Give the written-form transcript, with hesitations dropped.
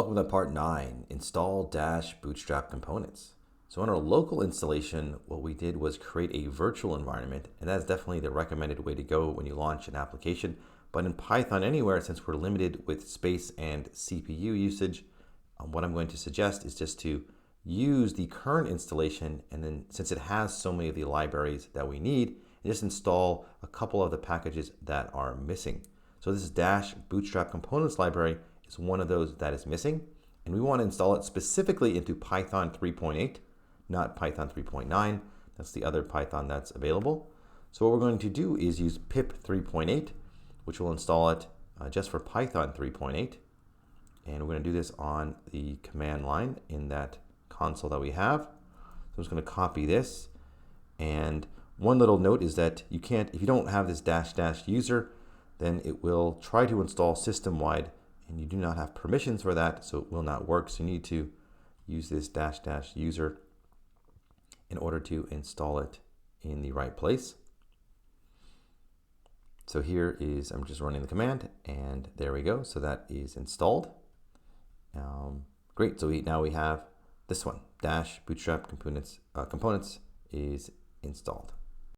Welcome to part 9, install dash bootstrap components. So on our local installation, what we did was create a virtual environment, and that's definitely the recommended way to go when you launch an application. But in Python anywhere, since we're limited with space and CPU usage, what I'm going to suggest is just to use the current installation, and then since it has so many of the libraries that we need, just install a couple of the packages that are missing. So this dash bootstrap components library is one of those that is missing, and we want to install it specifically into Python 3.8, not Python 3.9. That's the other Python that's available. So what we're going to do is use pip 3.8, which will install it just for Python 3.8. And we're going to do this on the command line in that console that we have. So I'm just going to copy this. And one little note is that you can't, if you don't have this dash dash user, then it will try to install system-wide, and you do not have permissions for that, so it will not work. So you need to use this dash dash user in order to install it in the right place. So here is, I'm just running the command, and there we go. So that is installed. Great. So now we have this one, dash bootstrap components is installed.